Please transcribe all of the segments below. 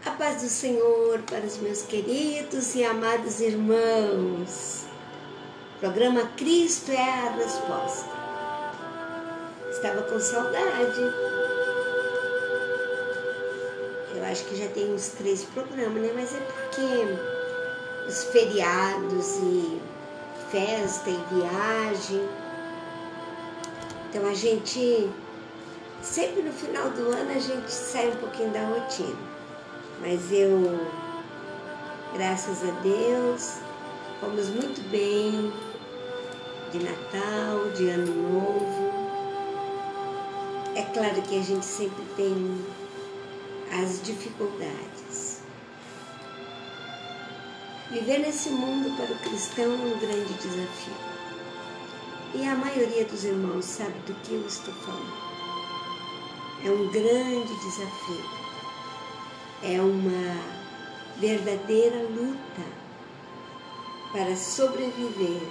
A paz do Senhor para os meus queridos e amados irmãos. Programa Cristo é a Resposta. Estava com saudade. Eu acho que já tem uns 3 programas, né? Mas é porque os feriados e festa e viagem. Então a gente, sempre no final do ano, a gente sai um pouquinho da rotina. Mas eu, graças a Deus, fomos muito bem de Natal, de Ano Novo. É claro que a gente sempre tem as dificuldades. Viver nesse mundo para o cristão é um grande desafio. E a maioria dos irmãos sabe do que eu estou falando. É um grande desafio. É uma verdadeira luta para sobreviver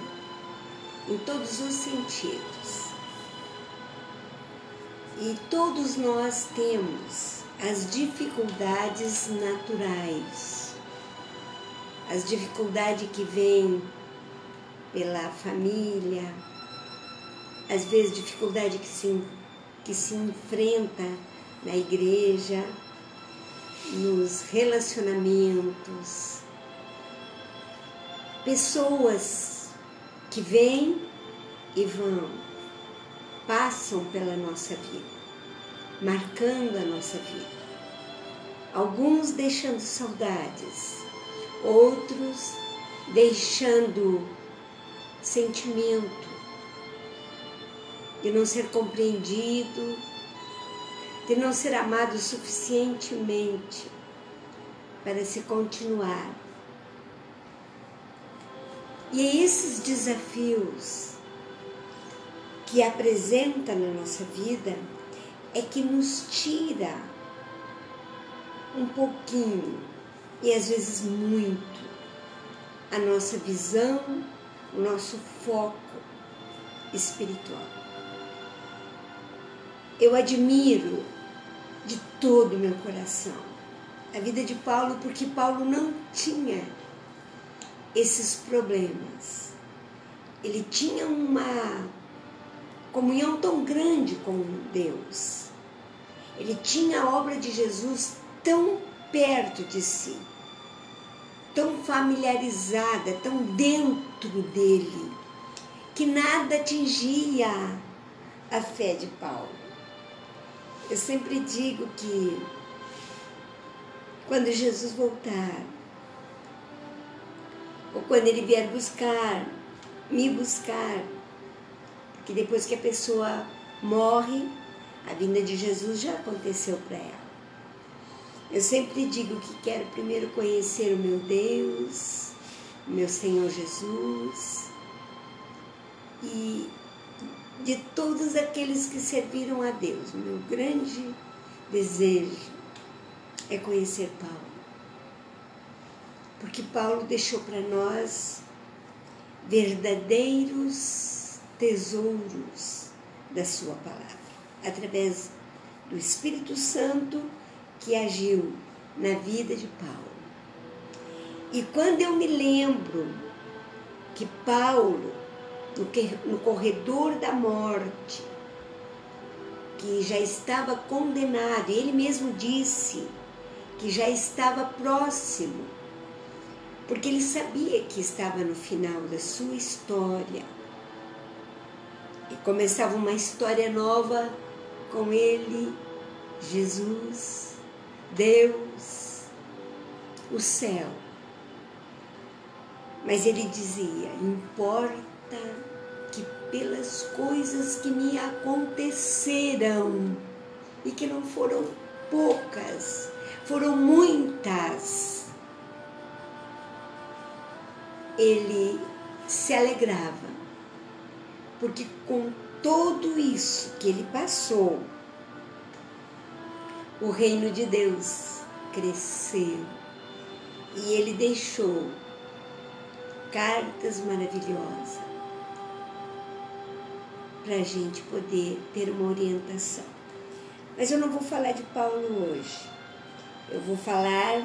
em todos os sentidos. E todos nós temos as dificuldades naturais, as dificuldades que vêm pela família, às vezes dificuldade que se enfrenta na igreja, nos relacionamentos, pessoas que vêm e vão, passam pela nossa vida, marcando a nossa vida. Alguns deixando saudades, outros deixando sentimento de não ser compreendido, de não ser amado suficientemente para se continuar. E é esses desafios que apresenta na nossa vida é que nos tira um pouquinho, e às vezes muito, a nossa visão, o nosso foco espiritual. Eu admiro de todo o meu coração a vida de Paulo, porque Paulo não tinha esses problemas. Ele tinha uma comunhão tão grande com Deus. Ele tinha a obra de Jesus tão perto de si, tão familiarizada, tão dentro dele, que nada atingia a fé de Paulo. Eu sempre digo que quando Jesus voltar, ou quando Ele vier me buscar, porque depois que a pessoa morre, a vinda de Jesus já aconteceu para ela. Eu sempre digo que quero primeiro conhecer o meu Deus, o meu Senhor Jesus, e de todos aqueles que serviram a Deus, o meu grande desejo é conhecer Paulo. Porque Paulo deixou para nós verdadeiros tesouros da sua palavra, através do Espírito Santo que agiu na vida de Paulo. E quando eu me lembro que Paulo, no corredor da morte, que já estava condenado, ele mesmo disse que já estava próximo, porque ele sabia que estava no final da sua história e começava uma história nova com ele, Jesus, Deus, o céu. Mas ele dizia: importa que pelas coisas que me aconteceram, e que não foram poucas, foram muitas, ele se alegrava, porque com tudo isso que ele passou, o reino de Deus cresceu e ele deixou cartas maravilhosas para a gente poder ter uma orientação. Mas eu não vou falar de Paulo hoje. eu vou falar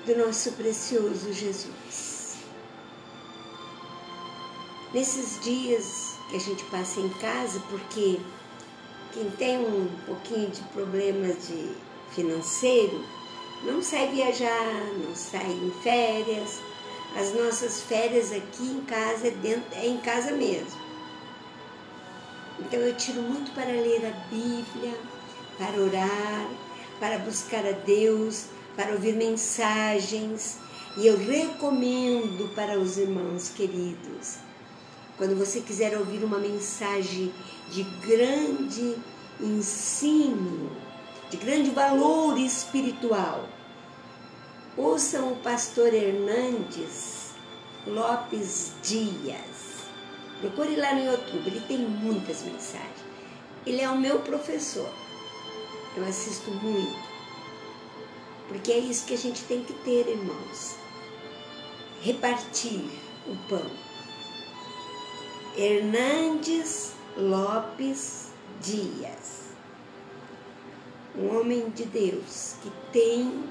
do nosso precioso Jesus. Nesses dias que a gente passa em casa, porque quem tem um pouquinho de problemas de financeiro não sai viajar, não sai em férias. As nossas férias aqui em casa é em casa mesmo. Então eu tiro muito para ler a Bíblia, para orar, para buscar a Deus, para ouvir mensagens. E eu recomendo para os irmãos queridos, quando você quiser ouvir uma mensagem de grande ensino, de grande valor espiritual, ouçam o pastor Hernandes Lopes Dias. Procure lá no YouTube, ele tem muitas mensagens. Ele é o meu professor. Eu assisto muito. Porque é isso que a gente tem que ter, irmãos. Repartir o pão. Hernandes Lopes Dias. Um homem de Deus que tem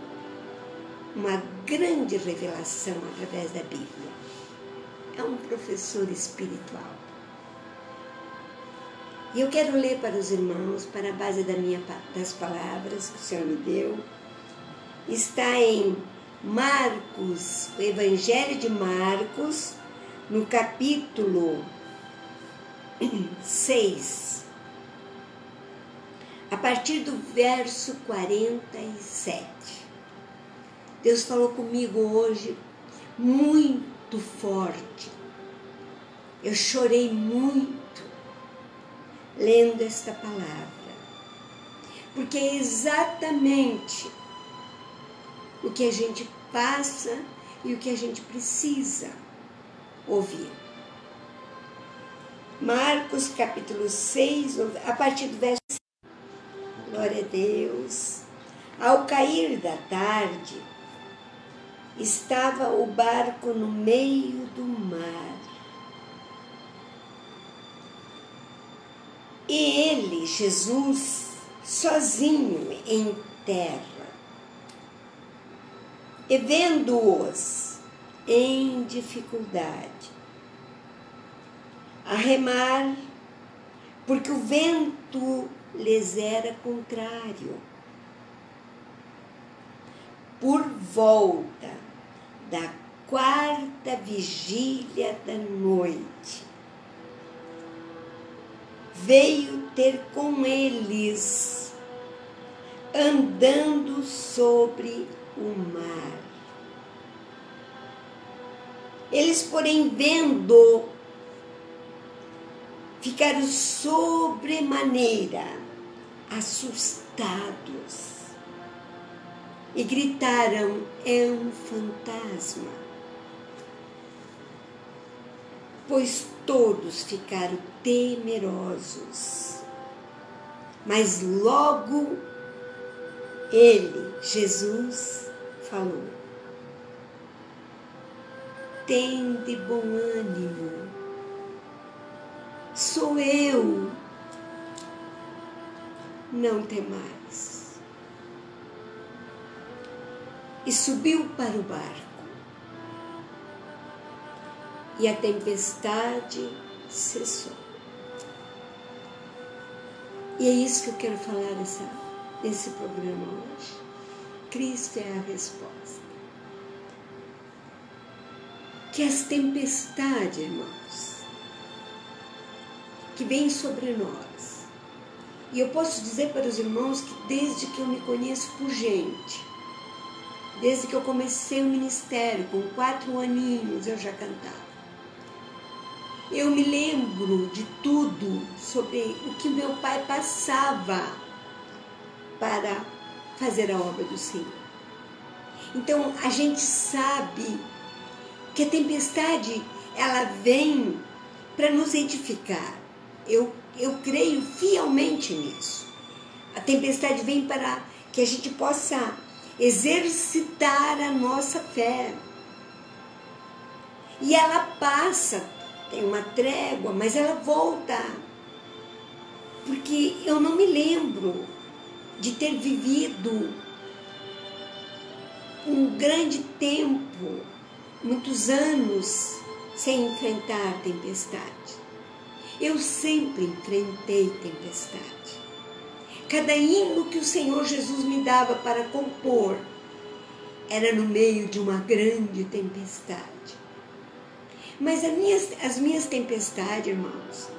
uma grande revelação através da Bíblia. É um professor espiritual. E eu quero ler para os irmãos, para a base das palavras que o Senhor me deu. Está em Marcos, o Evangelho de Marcos, no capítulo 6, a partir do verso 47. Deus falou comigo hoje muito forte. Eu chorei muito lendo esta palavra, porque é exatamente o que a gente passa e o que a gente precisa ouvir. Marcos capítulo 6, a partir do verso 5. Glória a Deus. Ao cair da tarde, estava o barco no meio do mar. E ele, Jesus, sozinho em terra. E vendo-os em dificuldade, a remar, porque o vento lhes era contrário. Por volta da 4ª vigília da noite, veio ter com eles, andando sobre o mar. Eles, porém, vendo, ficaram sobremaneira assustados e gritaram: é um fantasma. Pois todos ficaram temerosos. Mas logo ele, Jesus, falou: tende bom ânimo, sou eu, não temais. E subiu para o barco. E a tempestade cessou. E é isso que eu quero falar nesse programa hoje. Cristo é a resposta. Que as tempestades, irmãos, que vêm sobre nós. E eu posso dizer para os irmãos que desde que eu me conheço por gente, desde que eu comecei o ministério, com 4 aninhos eu já cantava. Eu me lembro de tudo sobre o que meu pai passava para fazer a obra do Senhor. Então, a gente sabe que a tempestade, ela vem para nos edificar. Eu creio fielmente nisso. A tempestade vem para que a gente possa exercitar a nossa fé. E ela passa, tem uma trégua, mas ela volta. Porque eu não me lembro de ter vivido um grande tempo, muitos anos, sem enfrentar tempestade. Eu sempre enfrentei tempestade. Cada hino que o Senhor Jesus me dava para compor era no meio de uma grande tempestade. Mas as minhas tempestades, irmãos,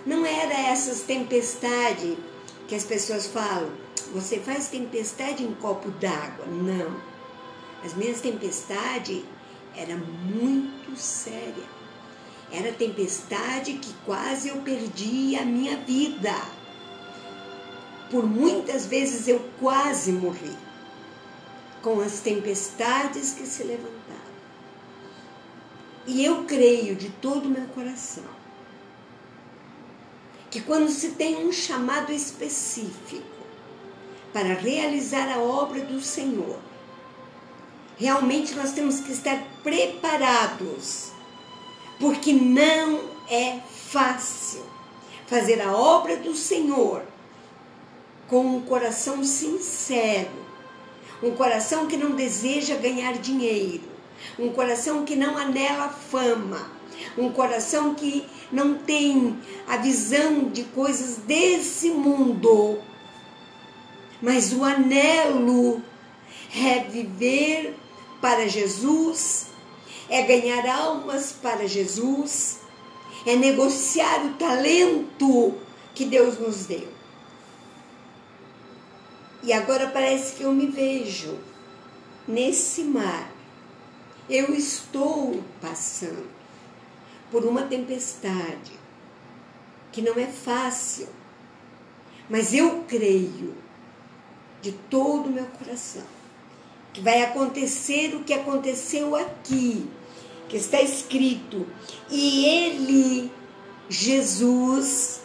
não eram essas tempestades que as pessoas falam, você faz tempestade em copo d'água. Não. As minhas tempestades eram muito sérias. Era tempestade que quase eu perdi a minha vida. Por muitas vezes eu quase morri com as tempestades que se levantaram. E eu creio de todo o meu coração que quando se tem um chamado específico para realizar a obra do Senhor, realmente nós temos que estar preparados, porque não é fácil fazer a obra do Senhor com um coração sincero, um coração que não deseja ganhar dinheiro, um coração que não anela fama, um coração que não tem a visão de coisas desse mundo, mas o anelo é viver para Jesus, é ganhar almas para Jesus, é negociar o talento que Deus nos deu. E agora parece que eu me vejo nesse mar. Eu estou passando por uma tempestade que não é fácil, mas eu creio de todo o meu coração que vai acontecer o que aconteceu aqui, que está escrito, e ele, Jesus,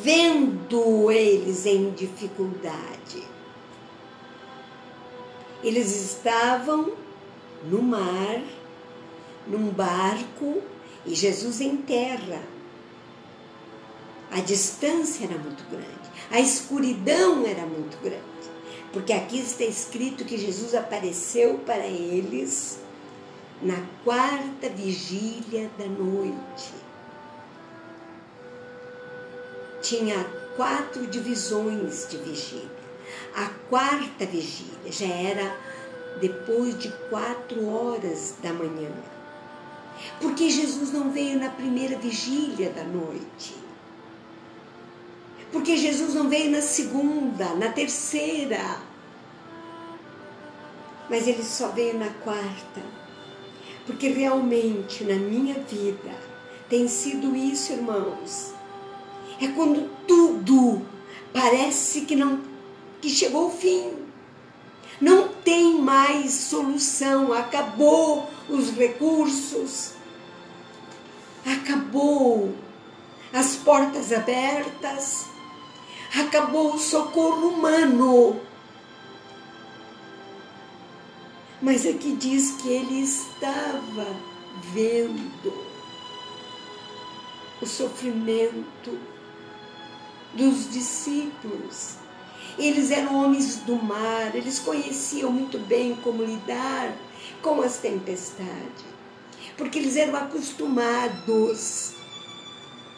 vendo eles em dificuldade, eles estavam no mar, num barco, e Jesus em terra. A distância era muito grande, a escuridão era muito grande, porque aqui está escrito que Jesus apareceu para eles na 4ª vigília da noite. Tinha 4 divisões de vigília. A 4ª vigília já era depois de 4 horas da manhã. Porque Jesus não veio na 1ª vigília da noite. Porque Jesus não veio na 2ª, na 3ª. Mas ele só veio na 4ª. Porque realmente na minha vida tem sido isso, irmãos. É quando tudo parece que chegou ao fim. Não tem mais solução, acabou os recursos, acabou as portas abertas, acabou o socorro humano. Mas aqui diz que ele estava vendo o sofrimento dos discípulos. Eles eram homens do mar, eles conheciam muito bem como lidar com as tempestades, porque eles eram acostumados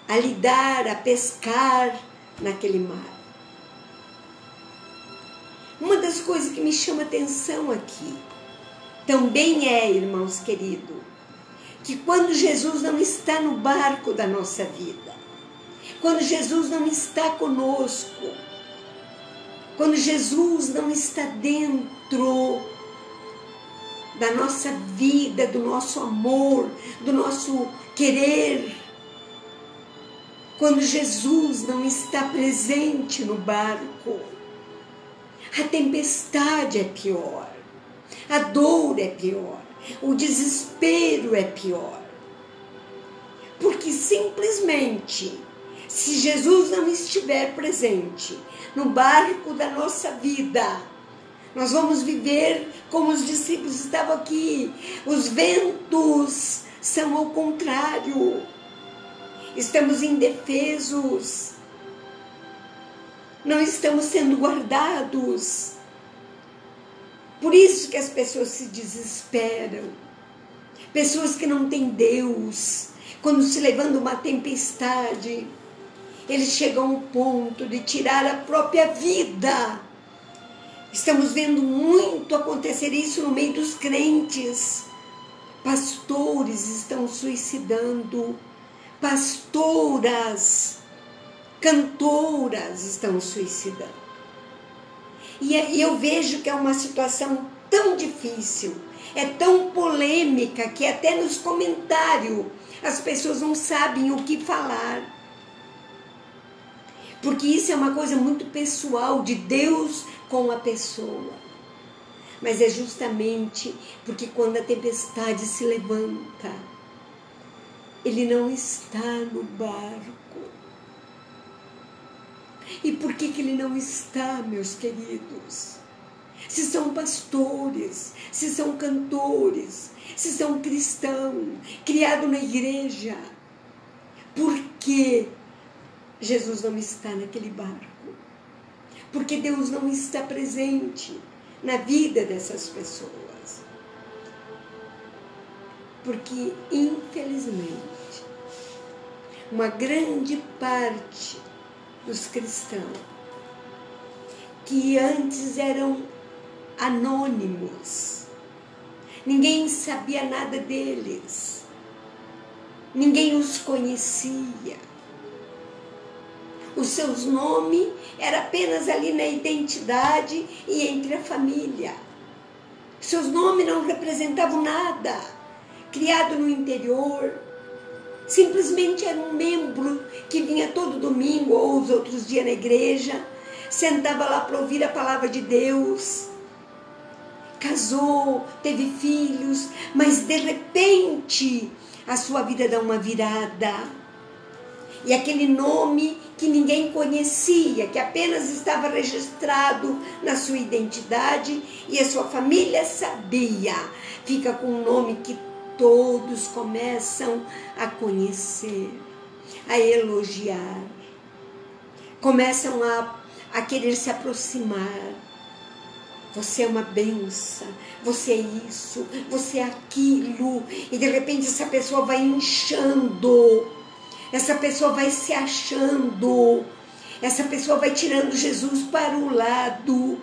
a lidar, a pescar naquele mar. Uma das coisas que me chama atenção aqui também é, irmãos queridos, que quando Jesus não está no barco da nossa vida, quando Jesus não está conosco, quando Jesus não está dentro da nossa vida, do nosso amor, do nosso querer, quando Jesus não está presente no barco, a tempestade é pior, a dor é pior, o desespero é pior. Porque simplesmente, se Jesus não estiver presente no barco da nossa vida, nós vamos viver como os discípulos estavam aqui. Os ventos são ao contrário. Estamos indefesos. não estamos sendo guardados. Por isso que as pessoas se desesperam. Pessoas que não têm Deus, quando se levanta uma tempestade, eles chegam ao ponto de tirar a própria vida. Estamos vendo muito acontecer isso no meio dos crentes. Pastores estão suicidando, pastoras, cantoras estão suicidando. E eu vejo que é uma situação tão difícil, é tão polêmica, que até nos comentários as pessoas não sabem o que falar. Porque isso é uma coisa muito pessoal de Deus com a pessoa. Mas é justamente porque quando a tempestade se levanta, Ele não está no barco. E por que Ele não está, meus queridos? Se são pastores, se são cantores, se são cristãos, criados na igreja, por que Jesus não está naquele barco? Porque Deus não está presente na vida dessas pessoas. Porque, infelizmente, uma grande parte dos cristãos, que antes eram anônimos, ninguém sabia nada deles, ninguém os conhecia, os seus nomes eram apenas ali na identidade e entre a família. Seus nomes não representavam nada, criado no interior, simplesmente era um membro que vinha todo domingo ou os outros dias na igreja, sentava lá para ouvir a palavra de Deus, casou, teve filhos, mas de repente a sua vida dá uma virada. E aquele nome que ninguém conhecia, que apenas estava registrado na sua identidade e a sua família sabia, fica com um nome que todos começam a conhecer, a elogiar, começam a querer se aproximar. Você é uma benção, você é isso, você é aquilo, e de repente essa pessoa vai inchando, essa pessoa vai se achando, essa pessoa vai tirando Jesus para o lado,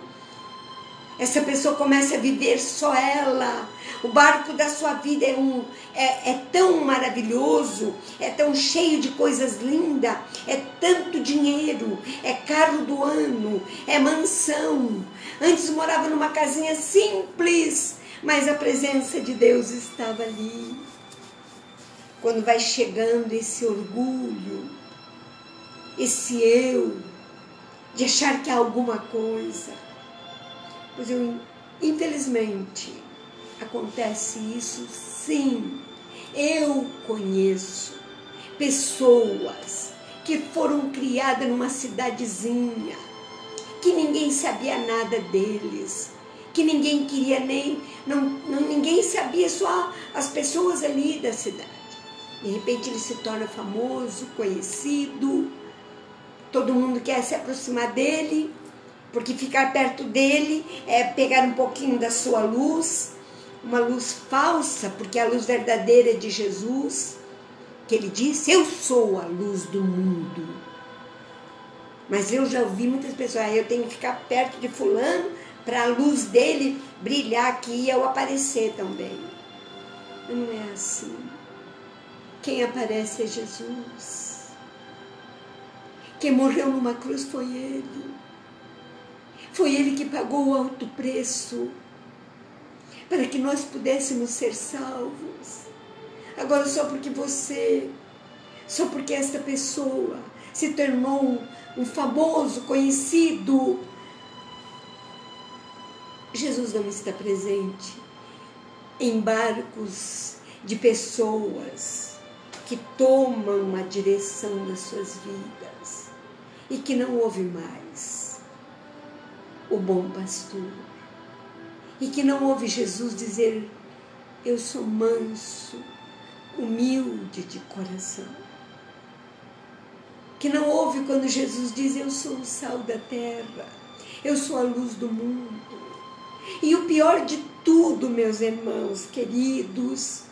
essa pessoa começa a viver só ela. O barco da sua vida é tão maravilhoso, é tão cheio de coisas lindas, é tanto dinheiro, é carro do ano, é mansão. Antes morava numa casinha simples, mas a presença de Deus estava ali. Quando vai chegando esse orgulho, esse eu, de achar que há alguma coisa, pois infelizmente, acontece isso sim. Eu conheço pessoas que foram criadas numa cidadezinha, que ninguém sabia nada deles, que ninguém queria ninguém sabia, só as pessoas ali da cidade. De repente ele se torna famoso, conhecido, todo mundo quer se aproximar dele, porque ficar perto dele é pegar um pouquinho da sua luz, uma luz falsa, porque a luz verdadeira é de Jesus, que ele disse: eu sou a luz do mundo. Mas eu já ouvi muitas pessoas: eu tenho que ficar perto de fulano para a luz dele brilhar aqui e eu aparecer também. Não é assim. Quem aparece é Jesus. Quem morreu numa cruz foi Ele. Foi Ele que pagou o alto preço para que nós pudéssemos ser salvos. Agora só porque esta pessoa se tornou um famoso, conhecido, Jesus não está presente em barcos de pessoas que tomam a direção das suas vidas e que não ouve mais o bom pastor, e que não ouve Jesus dizer: eu sou manso, humilde de coração. que não ouve quando Jesus diz: eu sou o sal da terra, eu sou a luz do mundo. E o pior de tudo, meus irmãos queridos,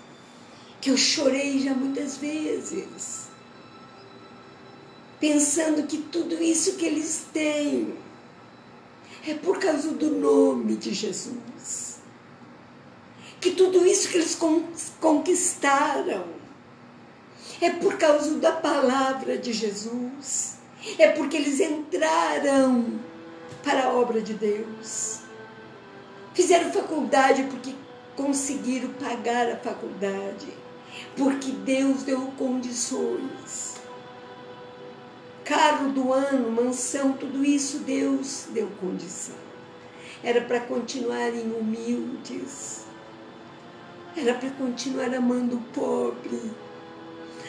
que eu chorei já muitas vezes, pensando que tudo isso que eles têm é por causa do nome de Jesus. Que tudo isso que eles conquistaram é por causa da palavra de Jesus. É porque eles entraram para a obra de Deus. Fizeram faculdade porque conseguiram pagar a faculdade. Porque Deus deu condições. Carro do ano, mansão, tudo isso Deus deu condição. Era para continuarem humildes. Era para continuar amando o pobre.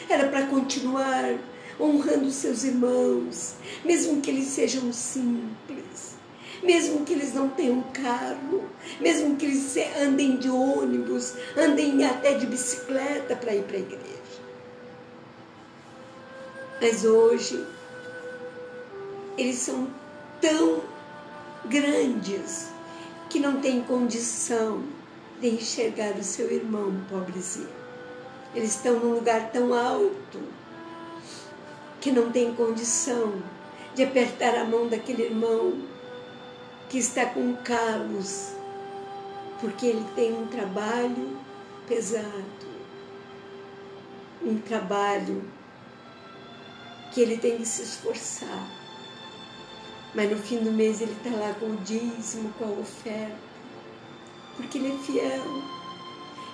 Era para continuar honrando seus irmãos, mesmo que eles sejam simples, mesmo que eles não tenham carro, mesmo que eles andem de ônibus, andem até de bicicleta para ir para a igreja. Mas hoje, eles são tão grandes que não têm condição de enxergar o seu irmão pobrezinho. Eles estão num lugar tão alto que não tem condição de apertar a mão daquele irmão que está com calos, porque ele tem um trabalho pesado, um trabalho que ele tem que se esforçar. Mas no fim do mês ele está lá com o dízimo, com a oferta, porque ele é fiel.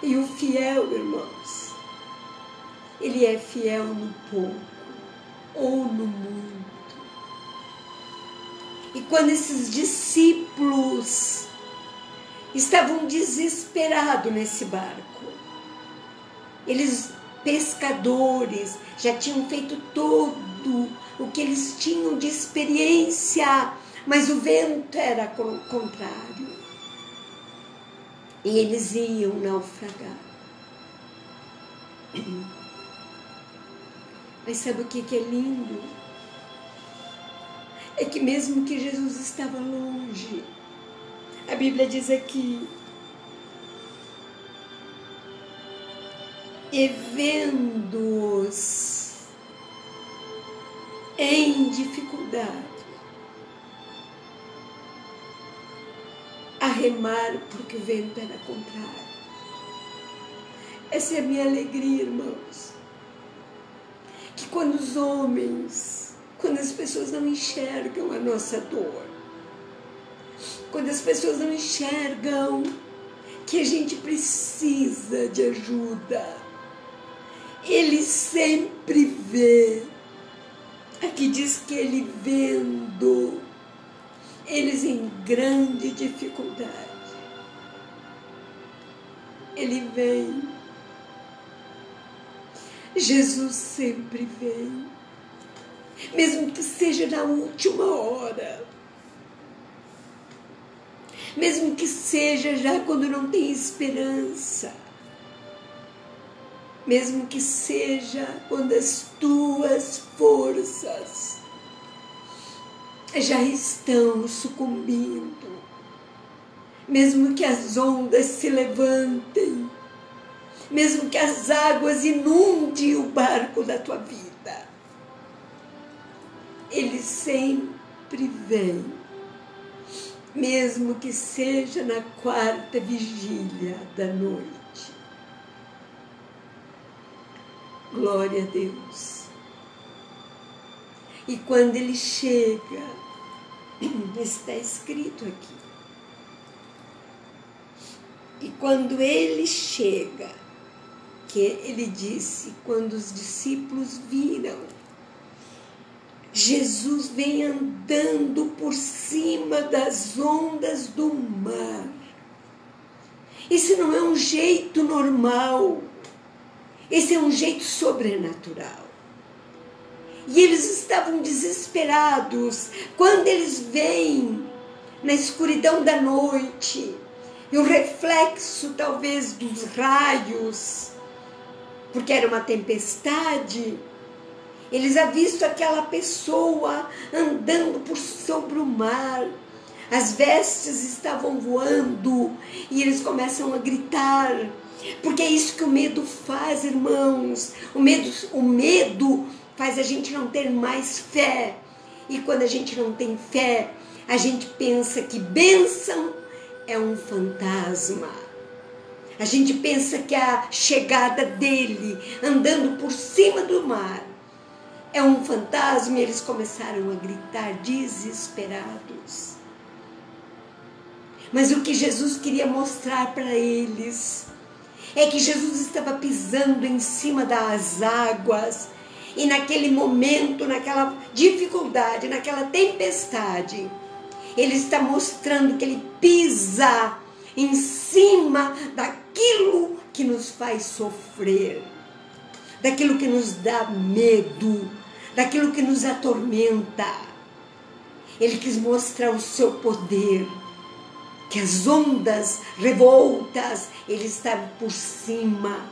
E o fiel, irmãos, ele é fiel no pouco ou no muito. E quando esses discípulos estavam desesperados nesse barco, eles, pescadores, já tinham feito todo o que eles tinham de experiência, mas o vento era contrário. E eles iam naufragar. Mas sabe o que é lindo? É que mesmo que Jesus estava longe, a Bíblia diz aqui, e vendo-os em dificuldade, a remar porque o vento era contrário. Essa é a minha alegria, irmãos. Que quando os homens, quando as pessoas não enxergam a nossa dor, quando as pessoas não enxergam que a gente precisa de ajuda, ele sempre vê. Aqui diz que ele vendo eles em grande dificuldade, ele vem. Jesus sempre vem, mesmo que seja na última hora, mesmo que seja já quando não tem esperança, mesmo que seja quando as tuas forças já estão sucumbindo, mesmo que as ondas se levantem, mesmo que as águas inundem o barco da tua vida, ele sempre vem, mesmo que seja na quarta vigília da noite. Glória a Deus. E quando ele chega, está escrito aqui, e quando ele chega, que ele disse, quando os discípulos viram, Jesus vem andando por cima das ondas do mar. Esse não é um jeito normal, esse é um jeito sobrenatural. E eles estavam desesperados quando eles veem na escuridão da noite e o reflexo talvez dos raios, porque era uma tempestade, Eles avistam aquela pessoa andando por sobre o mar. As vestes estavam voando e eles começam a gritar. Porque é isso que o medo faz, irmãos. O medo faz a gente não ter mais fé. E quando a gente não tem fé, a gente pensa que bênção é um fantasma. A gente pensa que a chegada dele, andando por cima do mar, é um fantasma. E eles começaram a gritar desesperados. Mas o que Jesus queria mostrar para eles é que Jesus estava pisando em cima das águas. E naquele momento, naquela dificuldade, naquela tempestade, ele está mostrando que ele pisa em cima daquilo que nos faz sofrer, daquilo que nos dá medo, daquilo que nos atormenta. Ele quis mostrar o seu poder, que as ondas revoltas, ele estava por cima,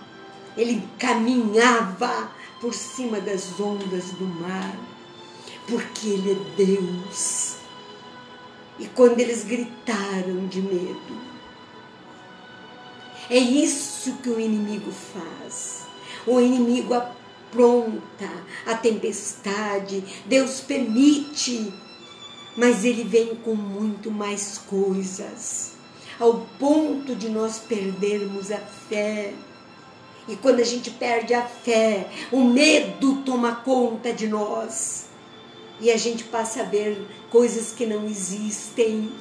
ele caminhava por cima das ondas do mar, porque ele é Deus. E quando eles gritaram de medo, é isso que o inimigo faz. O inimigo apronta a tempestade, Deus permite, mas ele vem com muito mais coisas, ao ponto de nós perdermos a fé. E quando a gente perde a fé, o medo toma conta de nós. E a gente passa a ver coisas que não existem.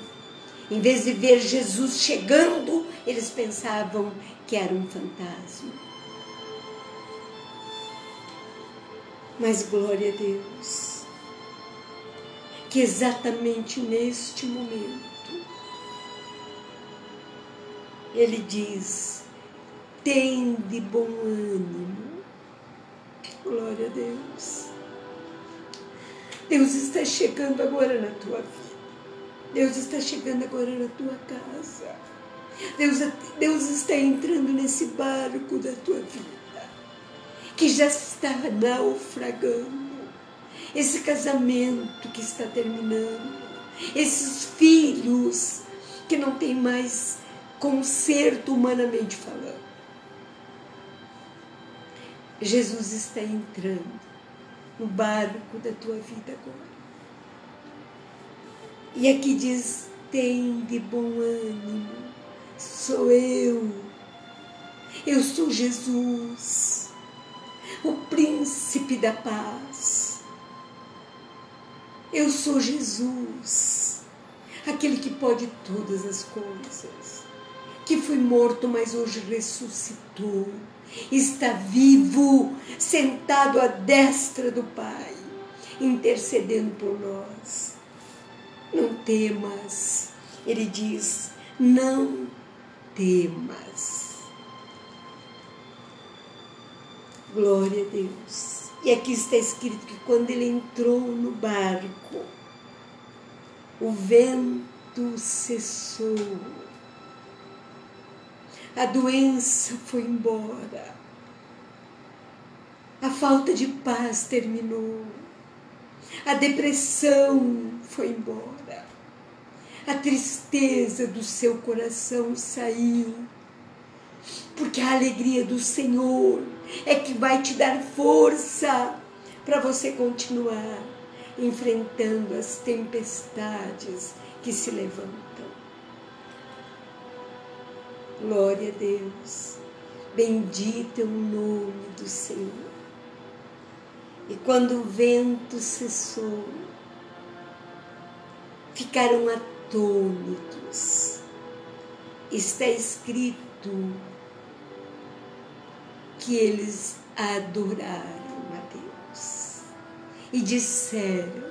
Em vez de ver Jesus chegando, eles pensavam que era um fantasma. Mas glória a Deus, que exatamente neste momento, ele diz: tende bom ânimo. Glória a Deus. Deus está chegando agora na tua vida. Deus está chegando agora na tua casa. Deus está entrando nesse barco da tua vida, que já está naufragando. Esse casamento que está terminando. Esses filhos que não tem mais conserto humanamente falando. Jesus está entrando no barco da tua vida agora. E aqui diz: tende bom ânimo, sou eu sou Jesus, o príncipe da paz. Eu sou Jesus, aquele que pode todas as coisas, que foi morto, mas hoje ressuscitou, está vivo, sentado à destra do Pai, intercedendo por nós. Não temas, ele diz, não temas. Glória a Deus. E aqui está escrito que quando ele entrou no barco, o vento cessou, a doença foi embora, a falta de paz terminou, a depressão foi embora, a tristeza do seu coração saiu, porque a alegria do Senhor é que vai te dar força para você continuar enfrentando as tempestades que se levantam. Glória a Deus, bendito é o nome do Senhor. E quando o vento cessou, ficaram atônitos. Está escrito que eles adoraram a Deus e disseram: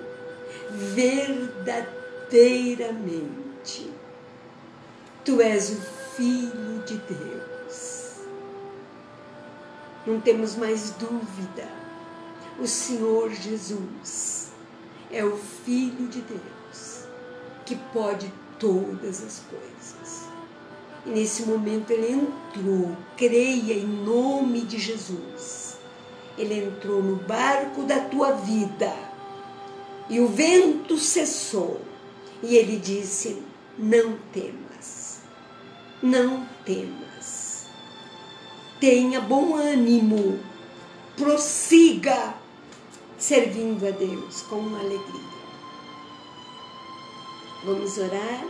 verdadeiramente, tu és o Filho de Deus. Não temos mais dúvida, o Senhor Jesus é o Filho de Deus, que pode todas as coisas. E nesse momento ele entrou, creia em nome de Jesus. Ele entrou no barco da tua vida e o vento cessou. E ele disse: não temas, não temas. Tenha bom ânimo, prossiga servindo a Deus com alegria. Vamos orar?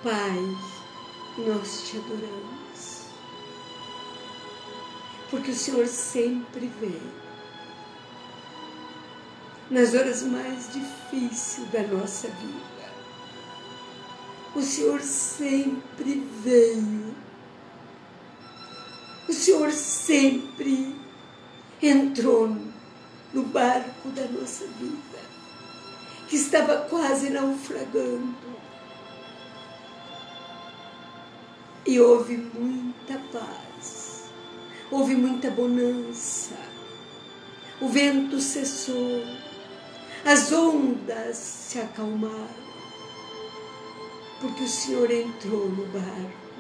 Pai, nós te adoramos, porque o Senhor sempre vem nas horas mais difíceis da nossa vida. O Senhor sempre veio, o Senhor sempre entrou no barco da nossa vida, que estava quase naufragando. E houve muita paz, houve muita bonança, o vento cessou, as ondas se acalmaram, porque o Senhor entrou no barco.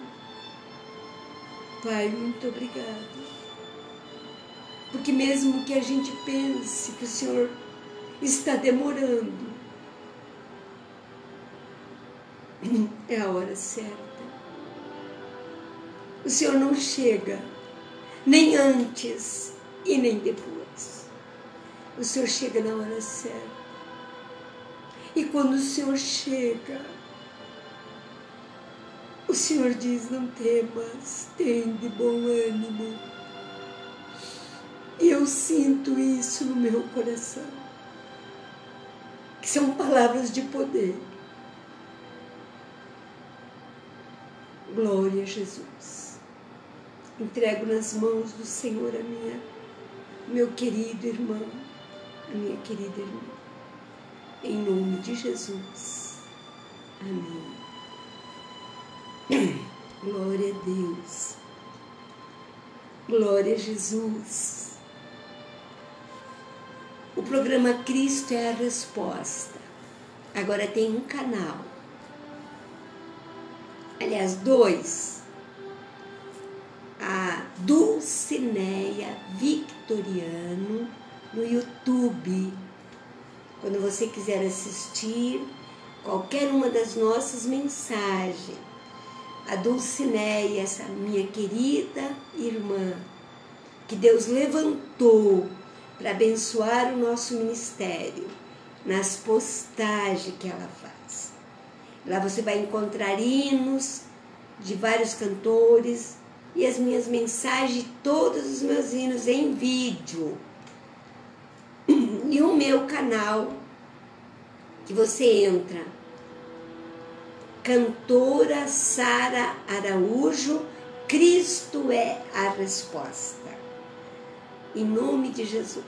Pai, muito obrigado, porque mesmo que a gente pense que o Senhor está demorando, é a hora certa. O Senhor não chega nem antes e nem depois. O Senhor chega na hora certa. E quando o Senhor chega, o Senhor diz: não temas, tem de bom ânimo. E eu sinto isso no meu coração, que são palavras de poder. Glória a Jesus. Entrego nas mãos do Senhor meu querido irmão, a minha querida irmã. Em nome de Jesus. Amém. Glória a Deus. Glória a Jesus. O programa Cristo é a Resposta. Agora tem um canal. Aliás, 2. A Dulcineia Victoriano no YouTube. Quando você quiser assistir qualquer uma das nossas mensagens, a Dulcineia, essa minha querida irmã, que Deus levantou para abençoar o nosso ministério, nas postagens que ela faz. Lá você vai encontrar hinos de vários cantores e as minhas mensagens, todos os meus hinos em vídeo. E o meu canal, que você entra, Cantora Sara Araújo, Cristo é a Resposta. Em nome de Jesus,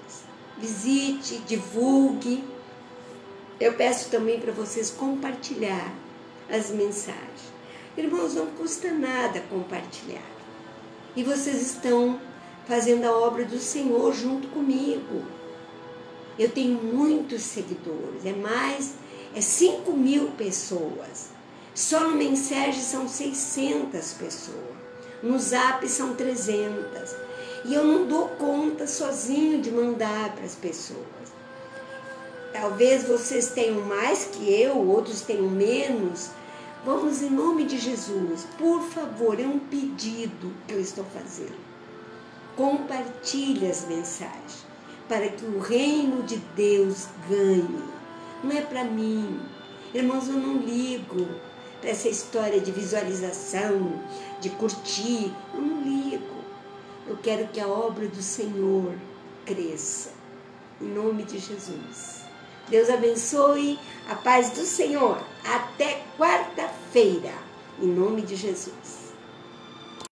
visite, divulgue. Eu peço também para vocês compartilhar as mensagens. Irmãos, não custa nada compartilhar. E vocês estão fazendo a obra do Senhor junto comigo. Eu tenho muitos seguidores, é 5.000 pessoas. Só no Mensagem são 600 pessoas. No Zap são 300. E eu não dou conta sozinho de mandar para as pessoas. Talvez vocês tenham mais que eu, outros tenham menos. Vamos, em nome de Jesus, por favor, é um pedido que eu estou fazendo. Compartilhe as mensagens, para que o reino de Deus ganhe. Não é para mim. Irmãos, eu não ligo para essa história de visualização, de curtir. Eu não ligo. Eu quero que a obra do Senhor cresça. Em nome de Jesus. Deus abençoe, a paz do Senhor. Até quarta-feira. Em nome de Jesus.